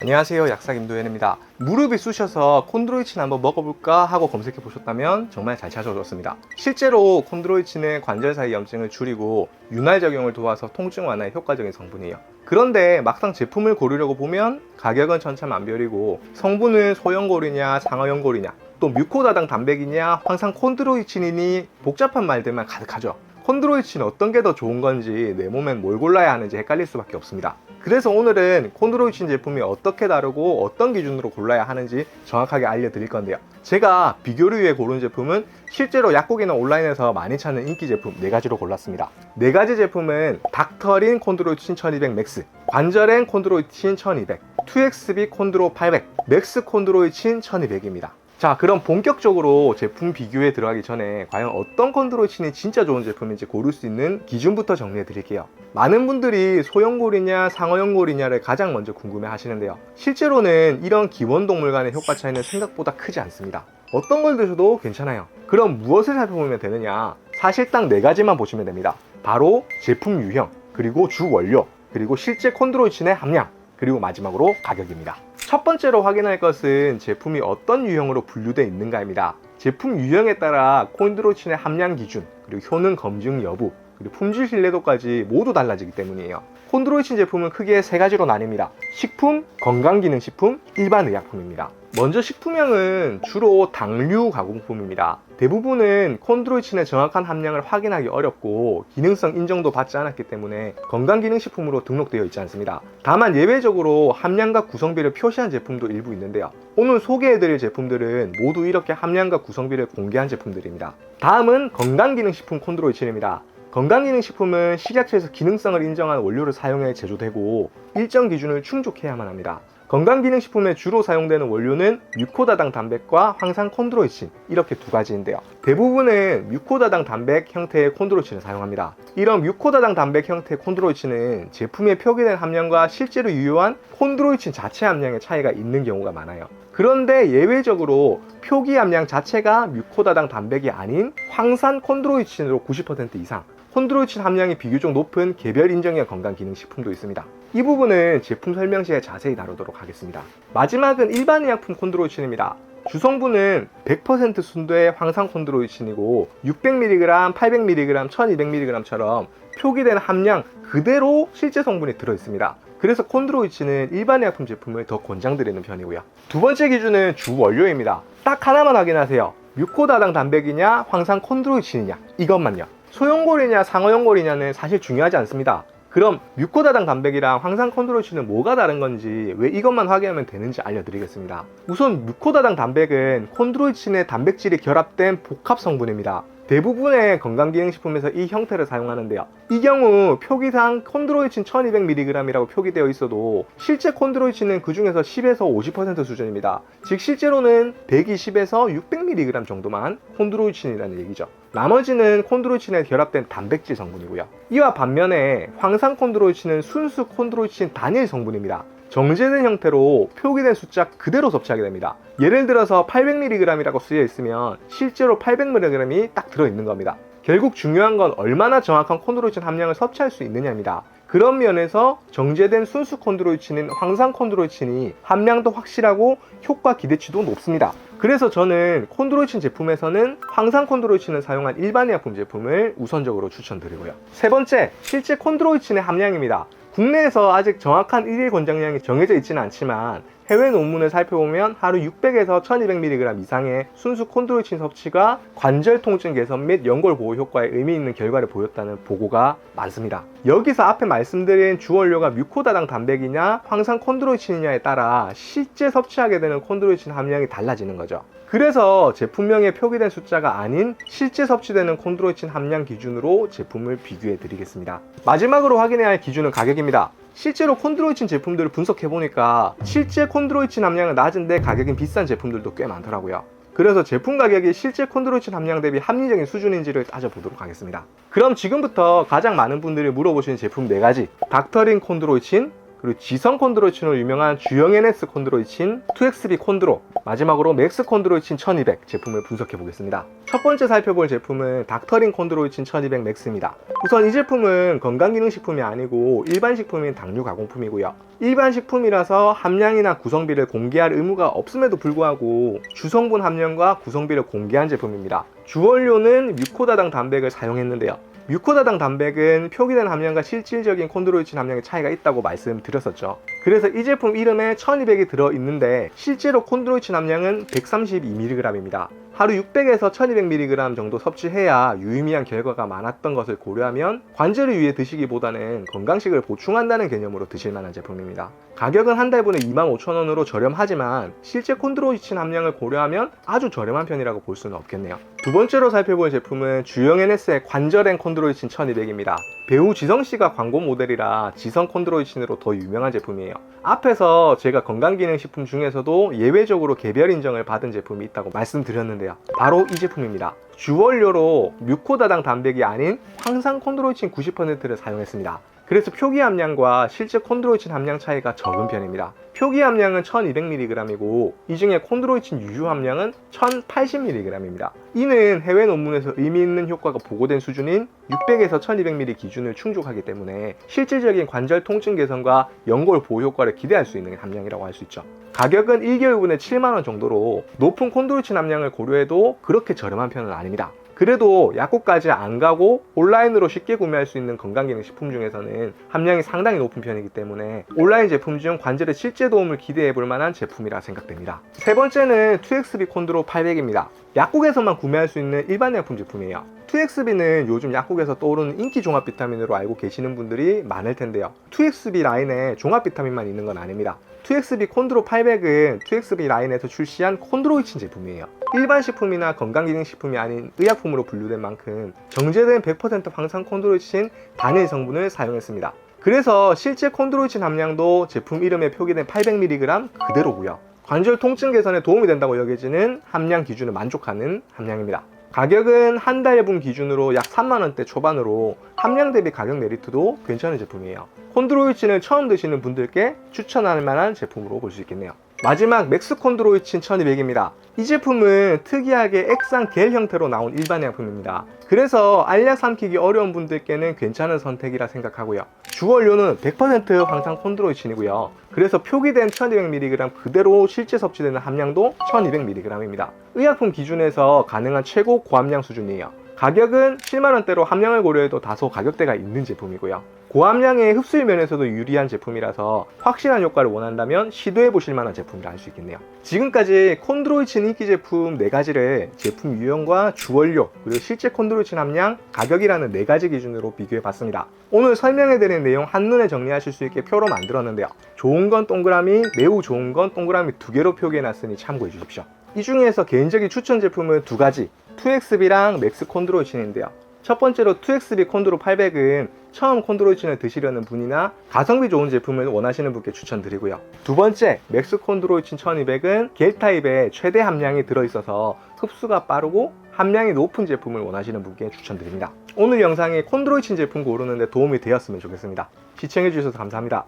안녕하세요, 약사 김도현입니다. 무릎이 쑤셔서 콘드로이친 한번 먹어볼까 하고 검색해 보셨다면 정말 잘 찾아오셨습니다. 실제로 콘드로이친은 관절 사이 염증을 줄이고 윤활 적용을 도와서 통증 완화에 효과적인 성분이에요. 그런데 막상 제품을 고르려고 보면 가격은 천차만별이고 성분은 소형골이냐 상어형골이냐 또 뮤코다당 단백이냐 황산 콘드로이친이니 복잡한 말들만 가득하죠. 콘드로이친 어떤 게 더 좋은 건지 내 몸엔 뭘 골라야 하는지 헷갈릴 수밖에 없습니다. 그래서 오늘은 콘드로이친 제품이 어떻게 다르고 어떤 기준으로 골라야 하는지 정확하게 알려드릴 건데요. 제가 비교를 위해 고른 제품은 실제로 약국이나 온라인에서 많이 찾는 인기 제품 4가지로 골랐습니다. 4가지 제품은 닥터린 콘드로이친 1200 맥스, 관절엔 콘드로이친 1200, 2XB 콘드로 800, 맥스 콘드로이친 1200입니다. 자, 그럼 본격적으로 제품 비교에 들어가기 전에 과연 어떤 콘드로이친이 진짜 좋은 제품인지 고를 수 있는 기준부터 정리해 드릴게요. 많은 분들이 소형골이냐 상어형골이냐를 가장 먼저 궁금해 하시는데요. 실제로는 이런 기원동물 간의 효과 차이는 생각보다 크지 않습니다. 어떤 걸 드셔도 괜찮아요. 그럼 무엇을 살펴보면 되느냐? 사실 딱 4가지만 보시면 됩니다. 바로 제품 유형, 그리고 주 원료, 그리고 실제 콘드로이친의 함량, 그리고 마지막으로 가격입니다. 첫 번째로 확인할 것은 제품이 어떤 유형으로 분류되어 있는가입니다. 제품 유형에 따라 콘드로이친의 함량 기준, 그리고 효능 검증 여부, 그리고 품질 신뢰도까지 모두 달라지기 때문이에요. 콘드로이친 제품은 크게 3가지로 나뉩니다. 식품, 건강기능식품, 일반 의약품입니다. 먼저 식품형은 주로 당류 가공품입니다. 대부분은 콘드로이친의 정확한 함량을 확인하기 어렵고 기능성 인정도 받지 않았기 때문에 건강기능식품으로 등록되어 있지 않습니다. 다만 예외적으로 함량과 구성비를 표시한 제품도 일부 있는데요. 오늘 소개해드릴 제품들은 모두 이렇게 함량과 구성비를 공개한 제품들입니다. 다음은 건강기능식품 콘드로이친입니다. 건강기능식품은 식약처에서 기능성을 인정한 원료를 사용해 제조되고 일정 기준을 충족해야만 합니다. 건강기능식품에 주로 사용되는 원료는 뮤코다당 단백과 황산 콘드로이친 이렇게 2가지인데요. 대부분은 뮤코다당 단백 형태의 콘드로이친을 사용합니다. 이런 뮤코다당 단백 형태의 콘드로이친은 제품에 표기된 함량과 실제로 유효한 콘드로이친 자체 함량의 차이가 있는 경우가 많아요. 그런데 예외적으로 표기 함량 자체가 뮤코다당 단백이 아닌 황산 콘드로이친으로 90% 이상, 콘드로이친 함량이 비교적 높은 개별 인정형 건강기능식품도 있습니다. 이 부분은 제품 설명 시에 자세히 다루도록 하겠습니다. 마지막은 일반 의약품 콘드로이친입니다. 주성분은 100% 순도의 황산 콘드로이친이고 600mg, 800mg, 1200mg처럼 표기된 함량 그대로 실제 성분이 들어있습니다. 그래서 콘드로이친은 일반 의약품 제품을 더 권장드리는 편이고요. 두 번째 기준은 주 원료입니다. 딱 하나만 확인하세요. 뮤코다당 단백이냐 황산 콘드로이친이냐 이것만요. 소형골이냐 상어형골이냐는 사실 중요하지 않습니다. 그럼 뮤코다당 단백이랑 황산 콘드로이친은 뭐가 다른 건지 왜 이것만 확인하면 되는지 알려드리겠습니다. 우선 뮤코다당 단백은 콘드로이친의 단백질이 결합된 복합 성분입니다. 대부분의 건강기능식품에서 이 형태를 사용하는데요. 이 경우 표기상 콘드로이친 1200mg이라고 표기되어 있어도 실제 콘드로이친은 그 중에서 10에서 50% 수준입니다. 즉 실제로는 120에서 600mg 정도만 콘드로이친이라는 얘기죠. 나머지는 콘드로이친에 결합된 단백질 성분이고요. 이와 반면에 황산 콘드로이친은 순수 콘드로이친 단일 성분입니다. 정제된 형태로 표기된 숫자 그대로 섭취하게 됩니다. 예를 들어서 800mg이라고 쓰여 있으면 실제로 800mg이 딱 들어있는 겁니다. 결국 중요한 건 얼마나 정확한 콘드로이친 함량을 섭취할 수 있느냐입니다. 그런 면에서 정제된 순수 콘드로이친인 황산 콘드로이친이 함량도 확실하고 효과 기대치도 높습니다. 그래서 저는 콘드로이친 제품에서는 황산 콘드로이친을 사용한 일반 의약품 제품을 우선적으로 추천드리고요. 세 번째, 실제 콘드로이친의 함량입니다. 국내에서 아직 정확한 일일 권장량이 정해져 있지는 않지만 해외 논문을 살펴보면 하루 600에서 1200mg 이상의 순수 콘드로이친 섭취가 관절 통증 개선 및 연골 보호 효과에 의미 있는 결과를 보였다는 보고가 많습니다. 여기서 앞에 말씀드린 주원료가 뮤코다당 단백이냐 황산 콘드로이친이냐에 따라 실제 섭취하게 되는 콘드로이친 함량이 달라지는 거죠. 그래서 제품명에 표기된 숫자가 아닌 실제 섭취되는 콘드로이친 함량 기준으로 제품을 비교해 드리겠습니다. 마지막으로 확인해야 할 기준은 가격입니다. 실제로 콘드로이친 제품들을 분석해보니까 실제 콘드로이친 함량은 낮은데 가격이 비싼 제품들도 꽤 많더라고요. 그래서 제품 가격이 실제 콘드로이친 함량 대비 합리적인 수준인지를 따져보도록 하겠습니다. 그럼 지금부터 가장 많은 분들이 물어보시는 제품 4가지 닥터린 콘드로이친, 그리고 지성 콘드로이친으로 유명한 주형 NS 콘드로이친 2XB 콘드로, 마지막으로 맥스 콘드로이친 1200 제품을 분석해 보겠습니다. 첫 번째 살펴볼 제품은 닥터린 콘드로이친 1200 맥스입니다. 우선 이 제품은 건강기능식품이 아니고 일반 식품인 당류 가공품이고요. 일반 식품이라서 함량이나 구성비를 공개할 의무가 없음에도 불구하고 주성분 함량과 구성비를 공개한 제품입니다. 주원료는 뮤코다당 단백을 사용했는데요. 뮤코다당 단백은 표기된 함량과 실질적인 콘드로이친 함량의 차이가 있다고 말씀드렸었죠. 그래서 이 제품 이름에 1200이 들어있는데 실제로 콘드로이친 함량은 132mg입니다. 하루 600에서 1200mg 정도 섭취해야 유의미한 결과가 많았던 것을 고려하면 관절을 위해 드시기보다는 건강식을 보충한다는 개념으로 드실 만한 제품입니다. 가격은 한 달분에 25,000원으로 저렴하지만 실제 콘드로이친 함량을 고려하면 아주 저렴한 편이라고 볼 수는 없겠네요. 두 번째로 살펴볼 제품은 주형 NS의 관절엔 콘드로이친 1200입니다. 배우 지성씨가 광고 모델이라 지성 콘드로이친으로 더 유명한 제품이에요. 앞에서 제가 건강기능식품 중에서도 예외적으로 개별 인정을 받은 제품이 있다고 말씀드렸는데요. 바로 이 제품입니다. 주원료로 뮤코다당 단백이 아닌 황산 콘드로이친 90%를 사용했습니다. 그래서 표기 함량과 실제 콘드로이친 함량 차이가 적은 편입니다. 표기 함량은 1200mg이고 이 중에 콘드로이친 유효 함량은 1080mg입니다. 이는 해외 논문에서 의미 있는 효과가 보고된 수준인 600에서 1200mg 기준을 충족하기 때문에 실질적인 관절 통증 개선과 연골 보호 효과를 기대할 수 있는 함량이라고 할 수 있죠. 가격은 1개월분에 7만원 정도로 높은 콘드로이친 함량을 고려해도 그렇게 저렴한 편은 아닙니다. 그래도 약국까지 안 가고 온라인으로 쉽게 구매할 수 있는 건강기능식품 중에서는 함량이 상당히 높은 편이기 때문에 온라인 제품 중 관절에 실제 도움을 기대해 볼 만한 제품이라 생각됩니다. 세 번째는 2XB 콘드로 800입니다. 약국에서만 구매할 수 있는 일반 약품 제품이에요. 2XB는 요즘 약국에서 떠오르는 인기 종합 비타민으로 알고 계시는 분들이 많을 텐데요. 2XB 라인에 종합 비타민만 있는 건 아닙니다. 2XB 콘드로 800은 2XB 라인에서 출시한 콘드로이친 제품이에요. 일반 식품이나 건강기능식품이 아닌 의약품으로 분류된 만큼 정제된 100% 황산 콘드로이친 단일 성분을 사용했습니다. 그래서 실제 콘드로이친 함량도 제품 이름에 표기된 800mg 그대로고요. 관절 통증 개선에 도움이 된다고 여겨지는 함량 기준을 만족하는 함량입니다. 가격은 한 달분 기준으로 약 3만원대 초반으로 함량 대비 가격 메리트도 괜찮은 제품이에요. 콘드로이친을 처음 드시는 분들께 추천할 만한 제품으로 볼 수 있겠네요. 마지막 맥스 콘드로이친 1200입니다. 이 제품은 특이하게 액상 겔 형태로 나온 일반 약품입니다. 그래서 알약 삼키기 어려운 분들께는 괜찮은 선택이라 생각하고요. 주원료는 100% 황산 콘드로이친이고요. 그래서 표기된 1200mg 그대로 실제 섭취되는 함량도 1200mg입니다. 의약품 기준에서 가능한 최고 고함량 수준이에요. 가격은 7만원대로 함량을 고려해도 다소 가격대가 있는 제품이고요. 고함량의 흡수율 면에서도 유리한 제품이라서 확실한 효과를 원한다면 시도해 보실 만한 제품이라 할 수 있겠네요. 지금까지 콘드로이친 인기 제품 4가지를 제품 유형과 주원료, 그리고 실제 콘드로이친 함량, 가격이라는 4가지 기준으로 비교해 봤습니다. 오늘 설명해 드린 내용 한눈에 정리하실 수 있게 표로 만들었는데요. 좋은 건 동그라미, 매우 좋은 건 동그라미 2개로 표기해 놨으니 참고해 주십시오. 이 중에서 개인적인 추천 제품은 2가지, 2XB랑 맥스 콘드로이친인데요. 첫 번째로 2XB 콘드로 800은 처음 콘드로이친을 드시려는 분이나 가성비 좋은 제품을 원하시는 분께 추천드리고요. 두 번째, 맥스 콘드로이친 1200은 겔 타입의 최대 함량이 들어있어서 흡수가 빠르고 함량이 높은 제품을 원하시는 분께 추천드립니다. 오늘 영상에 콘드로이친 제품 고르는데 도움이 되었으면 좋겠습니다. 시청해주셔서 감사합니다.